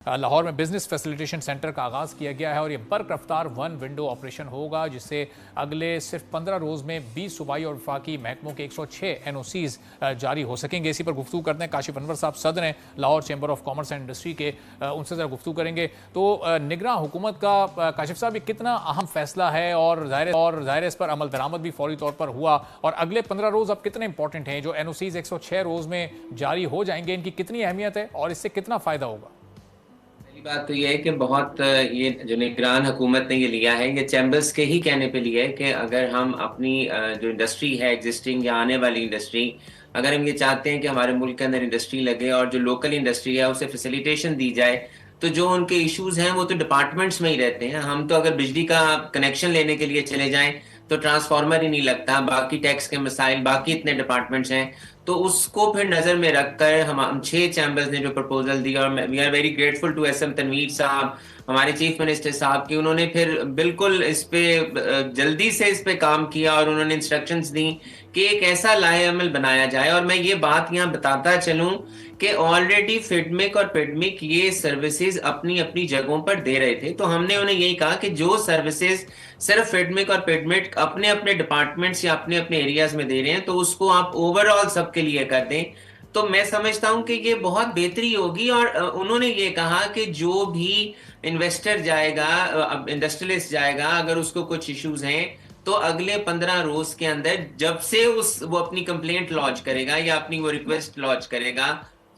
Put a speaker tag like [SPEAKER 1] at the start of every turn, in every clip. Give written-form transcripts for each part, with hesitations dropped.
[SPEAKER 1] लाहौर में business facilitation centre का आगाज़ किया गया है और ये बर्क रफ्तार वन विंडो ऑपरेशन होगा जिससे अगले सिर्फ 15 रोज़ में 20 सूबाई और वफाकी महकमों के 106 NOCs जारी हो सकेंगे। इसी पर गुफ्तगू करते हैं काशिफ अनवर साहब, सदर हैं Lahore chamber of commerce and industry के, उनसे ज़रा गुफ्तगू करेंगे। तो निगरान हुकूमत का काशिफ साहब ये कितना अहम फैसला है और ज़ाहिर इस पर अमल दरामद भी फौरी तौर पर हुआ और अगले 15 रोज़ अब कितने इंपॉर्टेंट हैं? जो NOCs 106 रोज़ में जारी हो जाएंगे, इनकी कितनी अहमियत है और इससे कितना फ़ायदा होगा?
[SPEAKER 2] बात तो ये है कि बहुत ये जो निगरान हुकूमत ने ये लिया है, ये चैम्बर्स के ही कहने पे लिया है कि अगर हम अपनी जो इंडस्ट्री है एग्जिस्टिंग या आने वाली इंडस्ट्री, अगर हम ये चाहते हैं कि हमारे मुल्क के अंदर इंडस्ट्री लगे और जो लोकल इंडस्ट्री है उसे फैसिलिटेशन दी जाए, तो जो उनके इश्यूज हैं वो तो डिपार्टमेंट्स में ही रहते हैं। हम तो अगर बिजली का कनेक्शन लेने के लिए चले जाएं तो ट्रांसफार्मर ही नहीं लगता, बाकी टैक्स के मसाइल, बाकी इतने डिपार्टमेंट्स हैं। तो उसको फिर नजर में रखकर हम 6 चैम्बर्स ने जो प्रपोजल दिया और we are very grateful to SM Tanveer sahab, हमारे चीफ मिनिस्टर साहब की, उन्होंने फिर बिल्कुल इस पे जल्दी से इस पे काम किया और उन्होंने इंस्ट्रक्शंस दी कि एक ऐसा लाहेअमल बनाया जाए। और मैं ये बात यहाँ बताता चलूं कि ऑलरेडी फिडमिक और पिडमिक ये सर्विसेज अपनी अपनी जगहों पर दे रहे थे, तो हमने उन्हें यही कहा कि जो सर्विसेज सिर्फ फिडमिक और पिडमिक अपने अपने डिपार्टमेंट्स या अपने अपने एरियाज में दे रहे हैं तो उसको आप ओवरऑल सबके लिए कर दें। तो मैं समझता हूं कि ये बहुत बेहतरी होगी। और उन्होंने ये कहा कि जो भी इन्वेस्टर जाएगा, इंडस्ट्रियलिस्ट जाएगा, अगर उसको कुछ इश्यूज हैं तो अगले 15 रोज के अंदर जब से वो अपनी कंप्लेंट लॉन्च करेगा या अपनी वो रिक्वेस्ट लॉन्च करेगा,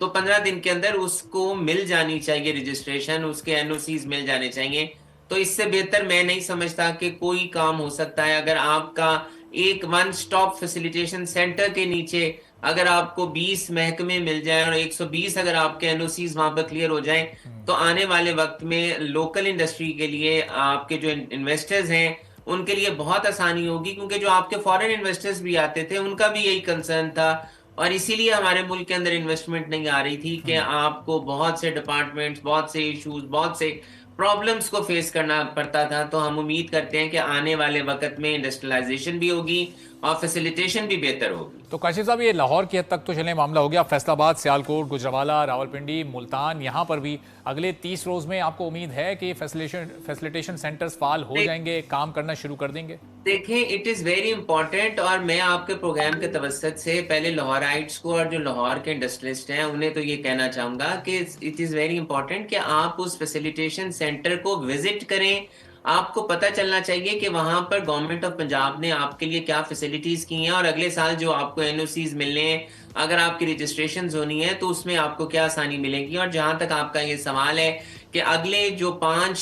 [SPEAKER 2] तो 15 दिन के अंदर उसको मिल जानी चाहिए रजिस्ट्रेशन, उसके NOCs मिल जाने चाहिए। तो इससे बेहतर मैं नहीं समझता कि कोई काम हो सकता है। अगर आपका एक वन स्टॉप फैसिलिटेशन सेंटर के नीचे अगर आपको 20 महकमे मिल जाए और 120 अगर आपके NOCs वहां पर क्लियर हो जाएं, तो आने वाले वक्त में लोकल इंडस्ट्री के लिए, आपके जो इन्वेस्टर्स हैं उनके लिए बहुत आसानी होगी, क्योंकि जो आपके फॉरेन इन्वेस्टर्स भी आते थे उनका भी यही कंसर्न था और इसीलिए हमारे मुल्क के अंदर इन्वेस्टमेंट नहीं आ रही थी कि आपको बहुत से डिपार्टमेंट्स, बहुत से इश्यूज, बहुत से प्रॉब्लम्स को फेस करना पड़ता था। तो हम उम्मीद करते हैं कि आने वाले वक्त में इंडस्ट्रियलाइजेशन भी होगी और फैसिलिटेशन भी बेहतर होगी।
[SPEAKER 1] तो काशिफ साहब ये लाहौर की हद तक तो चले मामला हो गया, फैसलाबाद, सियालकोट, गुजरावाला, रावलपिंडी, मुल्तान, यहाँ पर भी अगले 30 रोज में आपको उम्मीद है कि फैसिलिटेशन सेंटर्स फाल हो जाएंगे, काम करना शुरू कर देंगे?
[SPEAKER 2] देखें, इट इज़ वेरी इंपॉर्टेंट और मैं आपके प्रोग्राम के तवसत से पहले लाहौराइट्स को और जो लाहौर के इंडस्ट्रियलिस्ट हैं उन्हें तो ये कहना चाहूँगा कि इट इज़ वेरी इंपॉर्टेंट कि आप उस फैसिलिटेशन सेंटर को विजिट करें। आपको पता चलना चाहिए कि वहाँ पर गवर्नमेंट ऑफ पंजाब ने आपके लिए क्या फैसिलिटीज़ की हैं और अगले साल जो आपको NOCs मिलने हैं, अगर आपकी रजिस्ट्रेशन होनी है तो उसमें आपको क्या आसानी मिलेगी। और जहाँ तक आपका ये सवाल है कि अगले जो 5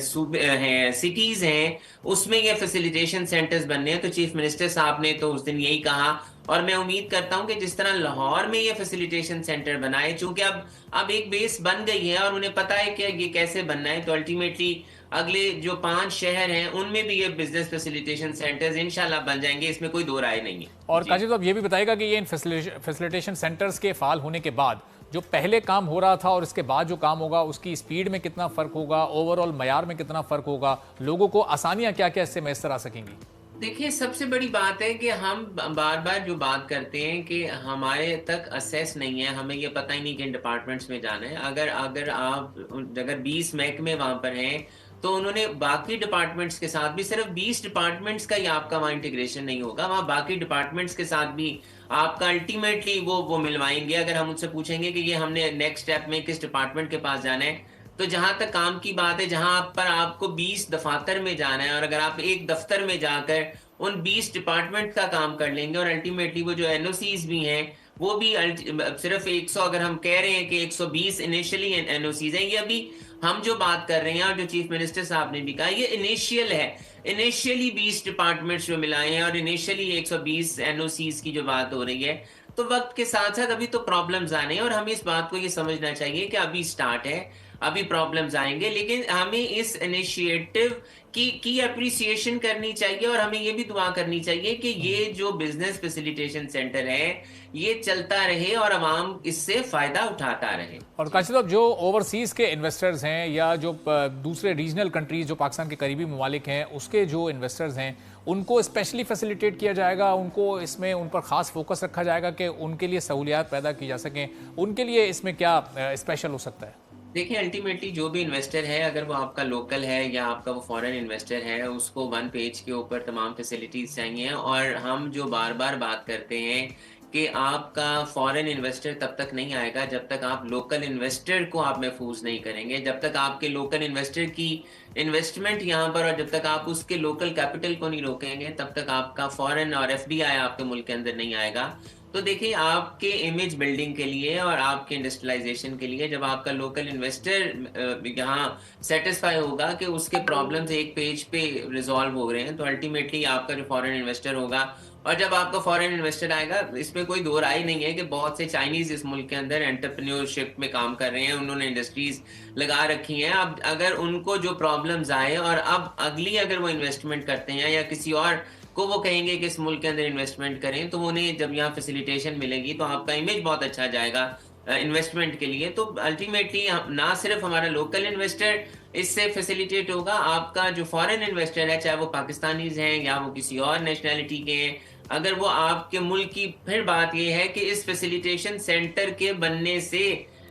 [SPEAKER 2] सूबे हैं, सिटीज हैं, उसमें ये फैसिलिटेशन सेंटर्स बनने हैं, तो चीफ मिनिस्टर साहब ने तो उस दिन यही कहा और मैं उम्मीद करता हूं कि जिस तरह लाहौर में ये फैसिलिटेशन सेंटर बनाए, चूंकि अब एक बेस बन गई है और उन्हें पता है कि ये कैसे बनना है, तो अल्टीमेटली अगले जो 5 शहर हैं उनमें भी ये बिजनेस फैसिलिटेशन सेंटर्स इंशाल्लाह बन जाएंगे, इसमें कोई दो राय नहीं है।
[SPEAKER 1] और काशिफ साहब ये भी बताएगा कि ये इन फैसिलिटेशन सेंटर्स के फाल होने के बाद जो पहले काम हो रहा था और इसके बाद जो काम होगा उसकी स्पीड में कितना फर्क होगा, ओवरऑल मयार में कितना फर्क होगा, लोगों को आसानियां क्या क्या इससे मैसर आ सकेंगी?
[SPEAKER 2] देखिए, सबसे बड़ी बात है कि हम बार बार जो बात करते हैं कि हमारे तक असेस नहीं है, हमें ये पता ही नहीं किन डिपार्टमेंट्स में जाना है। अगर 20 महकमे वहां पर हैं तो उन्होंने बाकी डिपार्टमेंट्स के साथ भी, सिर्फ 20 डिपार्टमेंट्स का ही आपका वहाँ इंटीग्रेशन नहीं होगा, वहाँ बाकी डिपार्टमेंट्स के साथ भी आपका अल्टीमेटली वो मिलवाएंगे। अगर हम उनसे पूछेंगे कि ये हमने नेक्स्ट स्टेप में किस डिपार्टमेंट के पास जाना है, तो जहां तक काम की बात है, जहां पर आपको 20 दफातर में जाना है और अगर आप एक दफ्तर में जाकर उन 20 डिपार्टमेंट का काम कर लेंगे और अल्टीमेटली वो जो NOCs भी हैं वो भी सिर्फ 100, अगर हम कह रहे हैं कि 120 इनिशियली NOCs हैं, ये अभी हम जो बात कर रहे हैं और जो चीफ मिनिस्टर साहब ने भी कहा, ये इनिशियल है। इनिशियली 20 डिपार्टमेंट्स जो मिलाए हैं और इनिशियली 120 NOCs की जो बात हो रही है, तो वक्त के साथ साथ अभी तो प्रॉब्लम्स आने हैं और हमें इस बात को ये समझना चाहिए कि अभी स्टार्ट है, अभी प्रॉब्लम्स आएंगे, लेकिन हमें इस इनिशिएटिव की अप्रिसिएशन करनी चाहिए और हमें ये भी दुआ करनी चाहिए कि ये जो बिजनेस फैसिलिटेशन सेंटर है ये चलता रहे और आवाम इससे फायदा उठाता रहे।
[SPEAKER 1] और काशिफ साहब जो ओवरसीज के इन्वेस्टर्स हैं या जो दूसरे रीजनल कंट्रीज जो पाकिस्तान के करीबी ममालिक हैं उसके जो इन्वेस्टर्स हैं उनको स्पेशली फैसिलिटेट किया जाएगा, उनको इसमें उन पर खास फोकस रखा जाएगा कि उनके लिए सहूलियात पैदा की जा सकें, उनके लिए इसमें क्या स्पेशल हो सकता है?
[SPEAKER 2] देखिए अल्टीमेटली जो भी इन्वेस्टर है, अगर वो आपका लोकल है या आपका वो फॉरेन इन्वेस्टर है, उसको वन पेज के ऊपर तमाम फैसिलिटीज चाहिए। और हम जो बार बार बात करते हैं कि आपका फॉरेन इन्वेस्टर तब तक नहीं आएगा जब तक आप लोकल इन्वेस्टर को आप महफूज नहीं करेंगे, जब तक आपके लोकल इन्वेस्टर की इन्वेस्टमेंट यहाँ पर, और जब तक आप उसके लोकल कैपिटल को नहीं रोकेंगे, तब तक आपका फॉरेन और एफडीआई आपके मुल्क के अंदर नहीं आएगा। तो देखिए आपके इमेज बिल्डिंग के लिए और आपके इंडस्ट्रियलाइजेशन के लिए, जब आपका लोकल इन्वेस्टर यहाँ सेटिस्फाई होगा कि उसके प्रॉब्लम्स एक पेज पे रिजॉल्व हो रहे हैं, तो अल्टीमेटली आपका जो फॉरेन इन्वेस्टर होगा, और जब आपका फॉरेन इन्वेस्टर आएगा, इसमें कोई दो राय नहीं है कि बहुत से चाइनीज इस मुल्क के अंदर एंटरप्रेन्योरशिप में काम कर रहे हैं, उन्होंने इंडस्ट्रीज लगा रखी हैं। अब अगर उनको जो प्रॉब्लम्स आए और अब अगली अगर वो इन्वेस्टमेंट करते हैं या किसी और को वो कहेंगे कि इस मुल्क के अंदर इन्वेस्टमेंट करें, तो उन्हें जब यहाँ फैसिलिटेशन मिलेगी तो आपका इमेज बहुत अच्छा जाएगा इन्वेस्टमेंट के लिए। तो अल्टीमेटली ना सिर्फ हमारा लोकल इन्वेस्टर इससे फैसिलिटेट होगा, आपका जो फॉरेन इन्वेस्टर है, चाहे वो पाकिस्तानीज हैं या वो किसी और नेशनैलिटी के हैं, अगर वो आपके मुल्क की, फिर बात ये है कि इस फैसिलिटेशन सेंटर के बनने से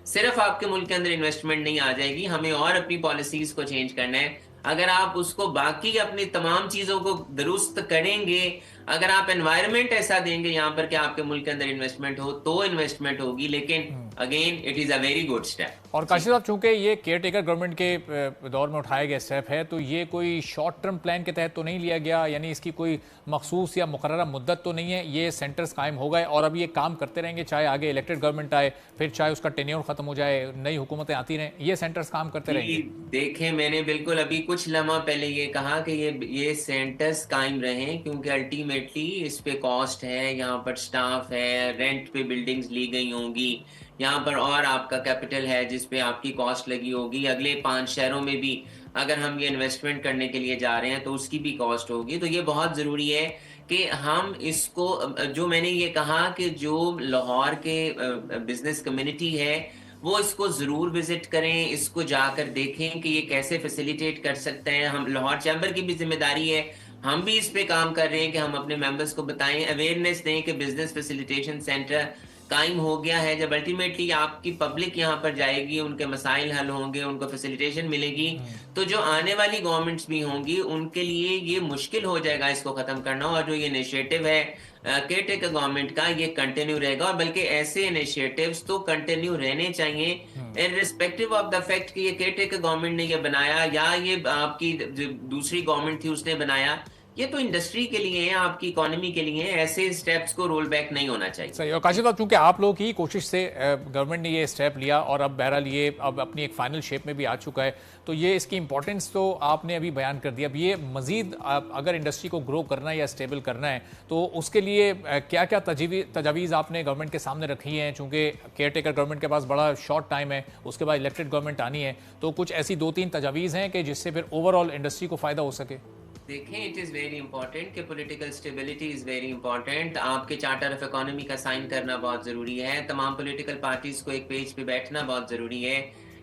[SPEAKER 2] सिर्फ आपके मुल्क के अंदर इन्वेस्टमेंट नहीं आ जाएगी, हमें और अपनी पॉलिसीज को चेंज करना है। अगर आप उसको बाकी अपनी तमाम चीजों को दुरुस्त करेंगे, अगर आप एनवायरनमेंट ऐसा देंगे यहाँ पर कि आपके मुल्क के अंदर इन्वेस्टमेंट हो, तो इन्वेस्टमेंट होगी। लेकिन again it is a very good step.
[SPEAKER 1] और काशिफ साहब, चूंकि ये केयर टेकर गवर्नमेंट के दौर में उठाया गया स्टेप है, तो ये कोई शॉर्ट टर्म प्लान के तहत तो नहीं लिया गया, यानी इसकी कोई मखसूस या मुकर्ररा मुद्दत तो नहीं है। ये सेंटर्स कायम हो गए और अब ये काम करते रहेंगे, चाहे आगे इलेक्टेड गवर्नमेंट आए, फिर चाहे उसका टेन्योर खत्म हो जाए, नई हुकूमतें आती रहें, ये सेंटर्स काम करते रहेंगे।
[SPEAKER 2] देखें, मैंने बिल्कुल अभी कुछ लम्हा पहले ये कहा कि ये सेंटर्स कायम रहें, क्योंकि अल्टीमेटली इस पे कॉस्ट है, यहाँ पर स्टाफ है, रेंट पे बिल्डिंग्स ली गई होंगी, यहाँ पर और आपका कैपिटल है जिस पे आपकी कॉस्ट लगी होगी। अगले 5 शहरों में भी अगर हम ये इन्वेस्टमेंट करने के लिए जा रहे हैं तो उसकी भी कॉस्ट होगी। तो ये बहुत ज़रूरी है कि हम इसको, जो मैंने ये कहा कि जो लाहौर के बिजनेस कम्युनिटी है, वो इसको ज़रूर विजिट करें, इसको जाकर देखें कि ये कैसे फैसिलिटेट कर सकते हैं। हम लाहौर चैम्बर की भी जिम्मेदारी है, हम भी इस पे काम कर रहे हैं कि हम अपने मेंबर्स को बताएं, अवेयरनेस दें कि बिजनेस फैसिलिटेशन सेंटर कायम हो गया है। जब अल्टीमेटली आपकी पब्लिक यहाँ पर जाएगी, उनके मसाइल हल होंगे, उनको फैसिलिटेशन मिलेगी, तो जो आने वाली गवर्नमेंट्स भी होंगी उनके लिए ये मुश्किल हो जाएगा इसको खत्म करना। और जो ये इनिशिएटिव है केयर टेकर गवर्नमेंट का, ये कंटिन्यू रहेगा, और बल्कि ऐसे इनिशिएटिव्स तो कंटिन्यू रहने चाहिए, इररिस्पेक्टिव ऑफ द फैक्ट कि ये केयर टेकर गवर्नमेंट ने ये बनाया या ये आपकी जो दूसरी गवर्नमेंट थी उसने बनाया। ये तो इंडस्ट्री के लिए है, आपकी इकोनॉमी के लिए है, ऐसे स्टेप्स को रोल बैक नहीं होना चाहिए।
[SPEAKER 1] सही। और काशिफ साहब, चूंकि आप लोगों की कोशिश से गवर्नमेंट ने ये स्टेप लिया और अब बहरहाल ये अब अपनी एक फाइनल शेप में भी आ चुका है, तो ये इसकी इंपॉर्टेंस तो आपने अभी बयान कर दिया। अब ये मजीद अगर इंडस्ट्री को ग्रो करना है या स्टेबल करना है, तो उसके लिए क्या क्या तजावीज़ आपने गवर्नमेंट के सामने रखी हैं? चूंकि केयर टेकर गवर्नमेंट के पास बड़ा शॉर्ट टाइम है, उसके बाद इलेक्टेड गवर्नमेंट आनी है, तो कुछ ऐसी 2-3 तजावीज़ हैं कि जिससे फिर ओवरऑल इंडस्ट्री को फ़ायदा हो सके?
[SPEAKER 2] देखें, इट इज़ वेरी इंपॉर्टेंट कि political stability is very important. आपके चार्टर ऑफ इकोनॉमी का साइन करना बहुत ज़रूरी है। तमाम पॉलिटिकल पार्टीज को एक पेज पे बैठना बहुत ज़रूरी है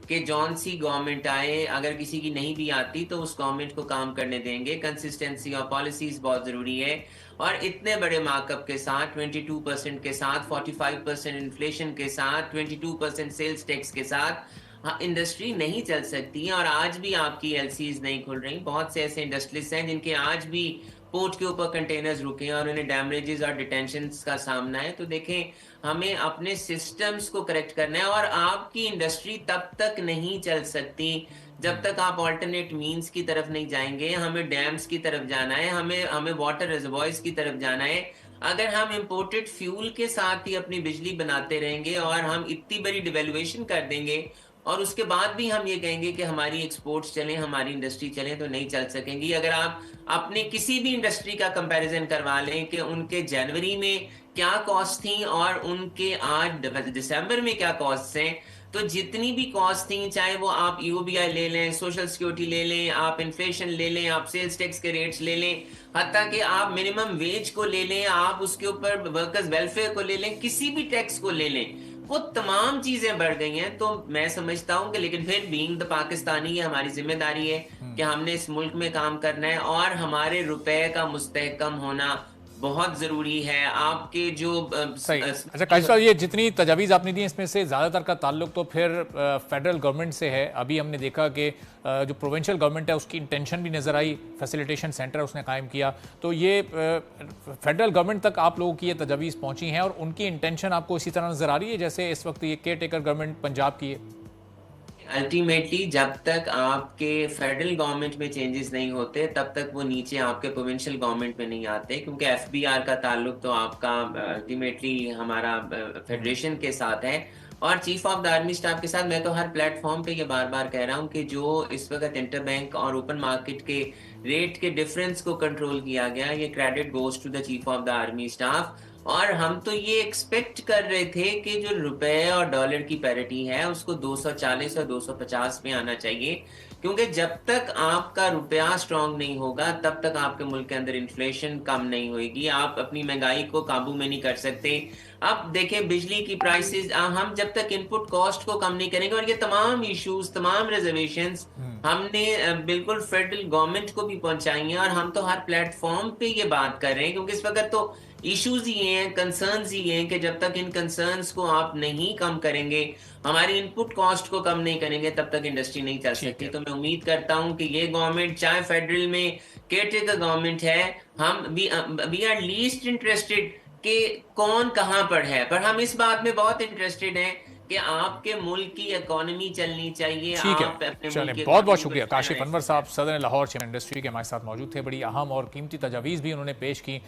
[SPEAKER 2] कि जौन सी गवर्नमेंट आए, अगर किसी की नहीं भी आती तो उस गवर्नमेंट को काम करने देंगे। कंसिस्टेंसी ऑफ पॉलिसीज बहुत ज़रूरी है। और इतने बड़े मार्कअप के साथ, 22% के साथ, 45% इन्फ्लेशन के साथ, 22% सेल्स टैक्स के साथ, हाँ, इंडस्ट्री नहीं चल सकती है। और आज भी आपकी एलसीज नहीं खुल रही। बहुत से ऐसे इंडस्ट्रियलिस्ट हैं जिनके आज भी पोर्ट के ऊपर कंटेनर्स रुके हैं और उन्हें डैमेजेस और डिटेंशंस का सामना है। तो देखें, हमें अपने सिस्टम्स को करेक्ट करना है, और आपकी इंडस्ट्री तब तक नहीं चल सकती जब तक आप ऑल्टरनेट मीन्स की तरफ नहीं जाएंगे। हमें डैम्स की तरफ जाना है, हमें वाटर रिजर्वॉयर्स की तरफ जाना है। अगर हम इंपोर्टेड फ्यूल के साथ ही अपनी बिजली बनाते रहेंगे और हम इतनी बड़ी डिवेल्युएशन कर देंगे और उसके बाद भी हम ये कहेंगे कि हमारी एक्सपोर्ट्स चलें, हमारी इंडस्ट्री चलें, तो नहीं चल सकेंगी। अगर आप अपने किसी भी इंडस्ट्री का कंपैरिजन करवा लें कि उनके जनवरी में क्या कॉस्ट थी और उनके आज दिसंबर में क्या कॉस्ट हैं, तो जितनी भी कॉस्ट थी, चाहे वो आप यूबीआई ले लें, सोशल सिक्योरिटी ले लें, आप इन्फ्लेशन ले लें, आप सेल्स टैक्स के रेट्स ले लें, हत्ता कि आप मिनिमम वेज को ले लें, आप उसके ऊपर वर्कर्स वेलफेयर को ले लें, किसी भी टैक्स को ले लें, वो तमाम चीजें बढ़ गई हैं। तो मैं समझता हूं कि, लेकिन फिर बीइंग द पाकिस्तानी, ये हमारी जिम्मेदारी है कि हमने इस मुल्क में काम करना है और हमारे रुपए का मुस्तहकम होना बहुत जरूरी है। आपके जो
[SPEAKER 1] सही। अच्छा काशिफ साहब, ये जितनी तजावीज़ आपने दी इसमें से ज़्यादातर का ताल्लुक तो फिर फेडरल गवर्नमेंट से है। अभी हमने देखा कि जो प्रोविंशियल गवर्नमेंट है उसकी इंटेंशन भी नज़र आई, फैसिलिटेशन सेंटर उसने कायम किया। तो ये फेडरल गवर्नमेंट तक आप लोगों की ये तजावीज़ पहुंची हैं और उनकी इंटेंशन आपको इसी तरह नज़र आ रही है जैसे इस वक्त ये केयर टेकर गवर्नमेंट पंजाब की है?
[SPEAKER 2] अल्टीमेटली जब तक आपके फेडरल गवर्नमेंट में चेंजेस नहीं होते तब तक वो नीचे आपके प्रोविंशियल गवर्नमेंट में नहीं आते, क्योंकि एफबीआर का ताल्लुक तो आपका अल्टीमेटली हमारा फेडरेशन के साथ है और chief of the army staff के साथ। मैं तो हर प्लेटफॉर्म पे ये बार बार कह रहा हूँ कि जो इस वक्त इंटर बैंक और ओपन मार्केट के रेट के डिफरेंस को कंट्रोल किया गया, ये credit goes to the chief of the army staff. और हम तो ये एक्सपेक्ट कर रहे थे कि जो रुपए और डॉलर की पैरिटी है उसको 240 और 250 में आना चाहिए, क्योंकि जब तक आपका रुपया स्ट्रांग नहीं होगा तब तक आपके मुल्क के अंदर इन्फ्लेशन कम नहीं होगी, आप अपनी महंगाई को काबू में नहीं कर सकते। अब देखें बिजली की प्राइसेस, हम जब तक इनपुट कॉस्ट को कम नहीं करेंगे, और ये तमाम इश्यूज, तमाम रिजर्वेशंस हमने बिल्कुल फेडरल गवर्नमेंट को भी पहुंचाई हैं और हम तो हर प्लेटफॉर्म पे ये बात कर रहे हैं, क्योंकि इस वक्त तो इश्यूज ही हैं, कंसर्न्स ही हैं कि जब तक इन कंसर्न्स को आप नहीं कम करेंगे, हमारी इनपुट कॉस्ट को कम नहीं करेंगे, तब तक इंडस्ट्री नहीं चल सकती। तो मैं उम्मीद करता हूं कि ये गवर्नमेंट, चाहे फेडरल में केयरटेकर गवर्नमेंट है, हम वी आर लीस्ट इंटरेस्टेड कि कौन कहां पर है, पर हम इस बात में बहुत इंटरेस्टेड हैं कि आपके मुल्क की इकोनॉमी चलनी चाहिए।
[SPEAKER 1] ठीक है,
[SPEAKER 2] आप अपने
[SPEAKER 1] चलें,
[SPEAKER 2] मुल्क की
[SPEAKER 1] बहुत बहुत
[SPEAKER 2] इकोनॉमी को
[SPEAKER 1] शुक्रिया।
[SPEAKER 2] चलाना
[SPEAKER 1] काशिफ
[SPEAKER 2] है।
[SPEAKER 1] अनवर साहब, सदर लाहौर चेयरमैन इंडस्ट्री के हमारे साथ मौजूद थे। बड़ी अहम और कीमती तजावीज़ भी उन्होंने पेश की।